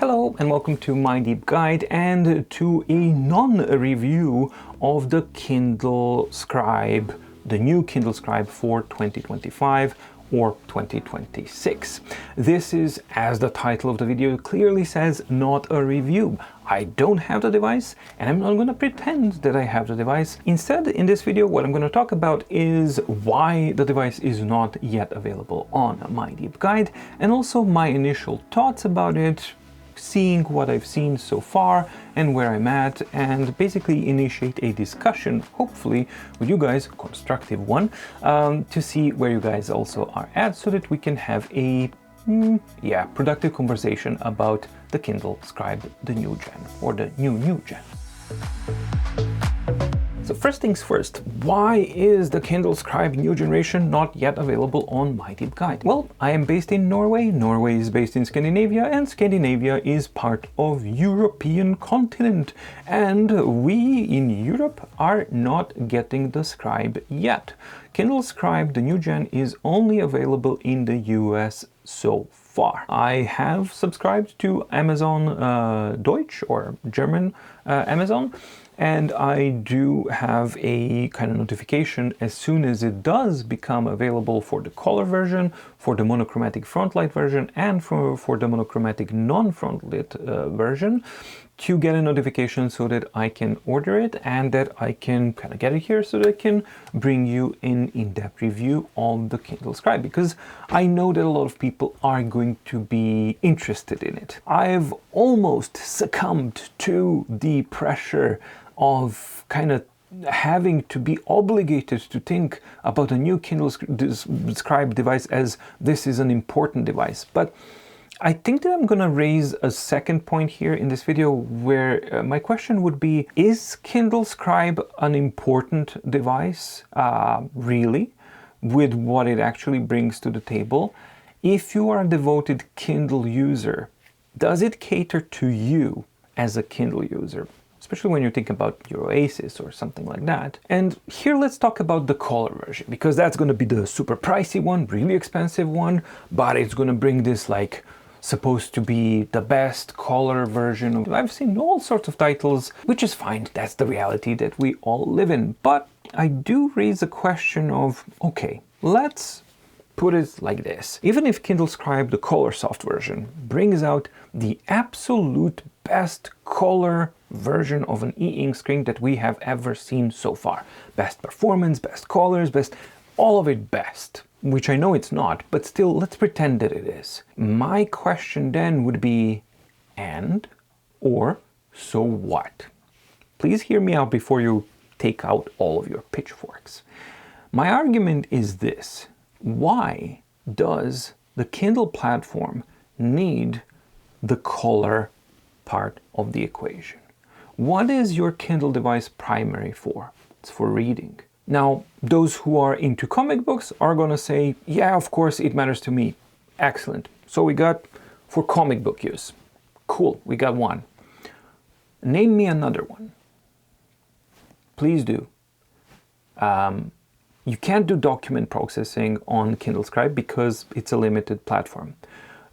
Hello and welcome to My Deep Guide and to a non-review of the Kindle Scribe, the new Kindle Scribe for 2025 or 2026. This is, as the title of the video clearly says, not a review. I don't have the device and I'm not going to pretend that I have the device. Instead, in this video, what I'm going to talk about is why the device is not yet available on My Deep Guide and also my initial thoughts about it, seeing what I've seen so far and where I'm at, and basically initiate a discussion, hopefully with you guys, constructive one, to see where you guys also are at, so that we can have a productive conversation about the Kindle Scribe, the new gen, or the new gen. So first things first, why is the Kindle Scribe new generation not yet available on My Deep Guide? Well, I am based in Norway, Norway is based in Scandinavia, and Scandinavia is part of European continent. And we in Europe are not getting the Scribe yet. Kindle Scribe, the new gen, is only available in the US so far. I have subscribed to Amazon Deutsch or German Amazon, and I do have a kind of notification as soon as it does become available for the color version, for the monochromatic front light version, and for the monochromatic non-front lit version, to get a notification so that I can order it and that I can kind of get it here so that I can bring you an in-depth review on the Kindle Scribe, because I know that a lot of people are going to be interested in it. I've almost succumbed to the pressure of kind of having to be obligated to think about a new Kindle Scribe device as this is an important device. But I think that I'm going to raise a second point here in this video where my question would be, is Kindle Scribe an important device, really, with what it actually brings to the table? If you are a devoted Kindle user, does it cater to you as a Kindle user? Especially when you think about your Oasis or something like that. And here let's talk about the color version, because that's going to be the super pricey one, really expensive one, but it's going to bring this like supposed to be the best color version. I've seen all sorts of titles, which is fine, that's the reality that we all live in. But I do raise a question of, okay, let's put it like this. Even if Kindle Scribe, the color soft version, brings out the absolute best color version of an e-ink screen that we have ever seen so far, best performance, best colors, best, all of it best, which I know it's not, but still let's pretend that it is. My question then would be, and, or, so what? Please hear me out before you take out all of your pitchforks. My argument is this: why does the Kindle platform need the color part of the equation? What is your Kindle device primary for? It's for reading. Now, those who are into comic books are going to say, yeah, of course it matters to me. Excellent. So we got for comic book use. Cool, we got one. Name me another one. Please do. You can't do document processing on Kindle Scribe because it's a limited platform.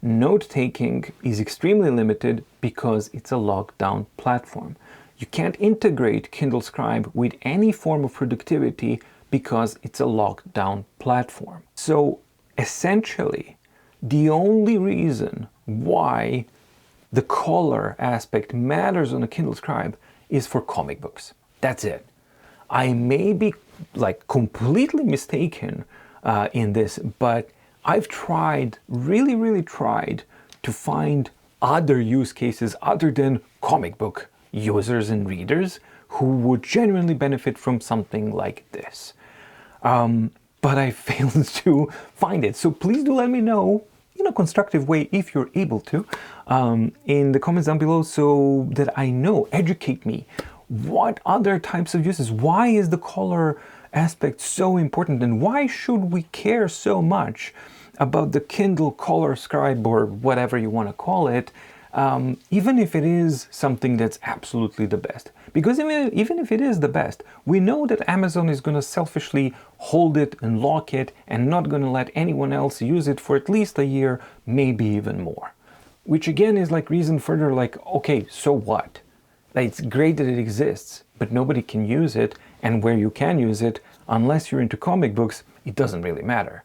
Note-taking is extremely limited because it's a locked-down platform. You can't integrate Kindle Scribe with any form of productivity because it's a locked-down platform. So essentially, the only reason why the color aspect matters on a Kindle Scribe is for comic books. That's it. I may be like completely mistaken in this, but I've tried, really tried to find other use cases other than comic book users and readers who would genuinely benefit from something like this. But I failed to find it. So please do let me know in a constructive way, if you're able to, in the comments down below, so that I know, educate me. What other types of uses? Why is the color aspect so important, and why should we care so much about the Kindle Color Scribe, or whatever you want to call it, even if it is something that's absolutely the best? Because even if it is the best, we know that Amazon is going to selfishly hold it and lock it and not going to let anyone else use it for at least a year, maybe even more. which again is like reason further like, okay, so what? Like, it's great that it exists, but nobody can use it, and where you can use it, unless you're into comic books, it doesn't really matter.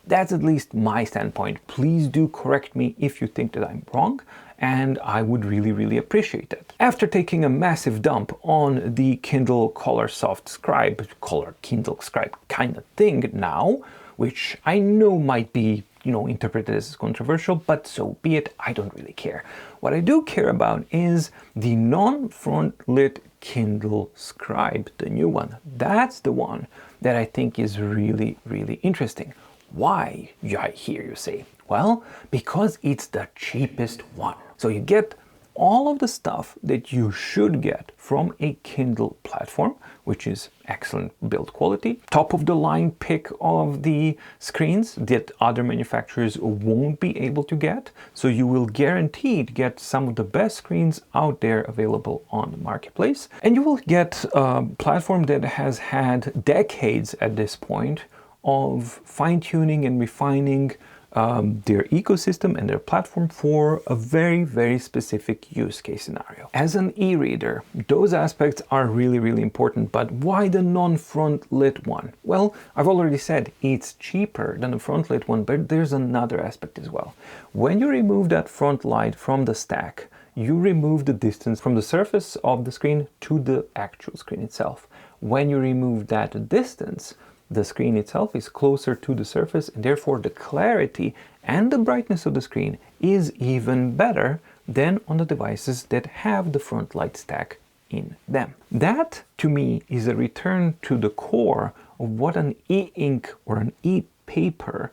That's at least my standpoint. Please do correct me if you think that I'm wrong, and I would really, really appreciate it. After taking a massive dump on the Kindle Colorsoft Scribe, Kindle Scribe kind of thing now, which I know might be, interpreted as controversial, but so be it. I don't really care. What I do care about is the non-front lit Kindle Scribe, the new one. That's the one that I think is really, really interesting. Why, I hear you say? Well, because it's the cheapest one. So you get all of the stuff that you should get from a Kindle platform, which is excellent build quality, top of the line pick of the screens that other manufacturers won't be able to get. So you will guaranteed get some of the best screens out there available on the marketplace. And you will get a platform that has had decades at this point of fine-tuning and refining their ecosystem and their platform for a very, very specific use case scenario. As an e-reader, those aspects are really, really important, but why the non-front lit one? Well, I've already said it's cheaper than the front lit one, but there's another aspect as well. When you remove that front light from the stack, you remove the distance from the surface of the screen to the actual screen itself. When you remove that distance, the screen itself is closer to the surface, and therefore the clarity and the brightness of the screen is even better than on the devices that have the front light stack in them. That, to me, is a return to the core of what an e-ink or an e-paper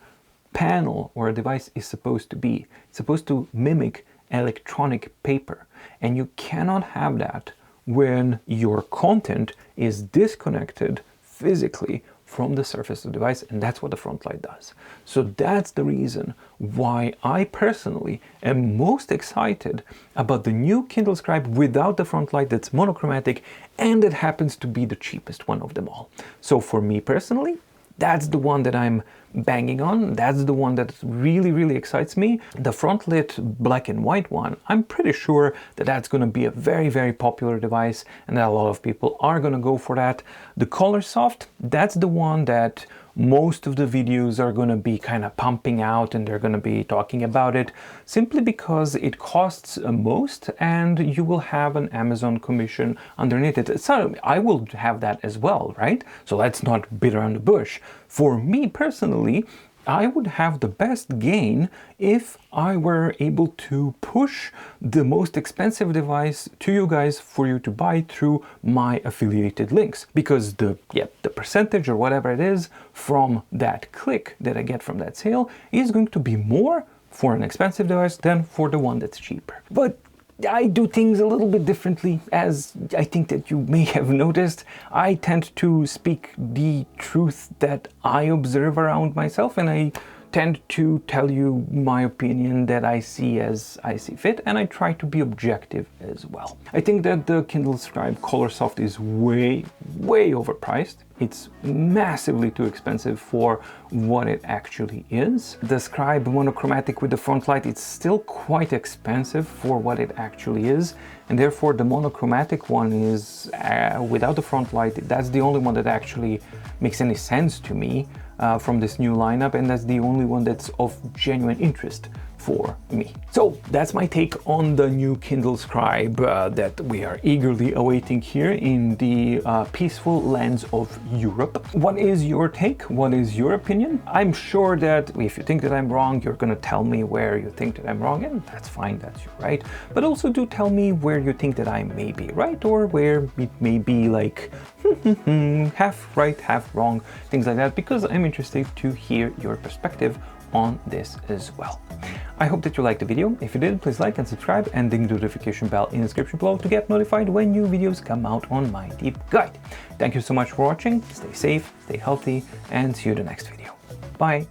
panel or a device is supposed to be. It's supposed to mimic electronic paper, and you cannot have that when your content is disconnected physically from the surface of the device, and that's what the front light does. So that's the reason why I personally am most excited about the new Kindle Scribe without the front light that's monochromatic, and it happens to be the cheapest one of them all. So for me personally, that's the one that I'm banging on. That's the one that really, really excites me. The front lit black and white one, I'm pretty sure that that's going to be a very, very popular device and that a lot of people are going to go for that. The Colorsoft, that's the one that most of the videos are going to be kind of pumping out, and they're going to be talking about it simply because it costs most and you will have an Amazon commission underneath it. So I will have that as well, right? So let's not beat around the bush. For me personally, I would have the best gain if I were able to push the most expensive device to you guys for you to buy through my affiliated links, because the percentage or whatever it is from that click that I get from that sale is going to be more for an expensive device than for the one that's cheaper. But I do things a little bit differently, as I think that you may have noticed. I tend to speak the truth that I observe around myself, and I tend to tell you my opinion that I see as I see fit, and I try to be objective as well. I think that the Kindle Scribe Colorsoft is way, way overpriced. It's massively too expensive for what it actually is. The Scribe monochromatic with the front light, it's still quite expensive for what it actually is, and therefore the monochromatic one is without the front light. That's the only one that actually makes any sense to me from this new lineup, and that's the only one that's of genuine interest for me. So that's my take on the new Kindle Scribe that we are eagerly awaiting here in the peaceful lands of Europe. What is your take? What is your opinion? I'm sure that if you think that I'm wrong, you're gonna tell me where you think that I'm wrong, and that's fine, that's your right. But also do tell me where you think that I may be right, or where it may be like half right, half wrong, things like that, because I'm interested to hear your perspective on this as well. I hope that you liked the video. If you did, please like and subscribe, and ding the notification bell in the description below to get notified when new videos come out on my deep guide. Thank you so much for watching. Stay safe, stay healthy, and see you in the next video. Bye.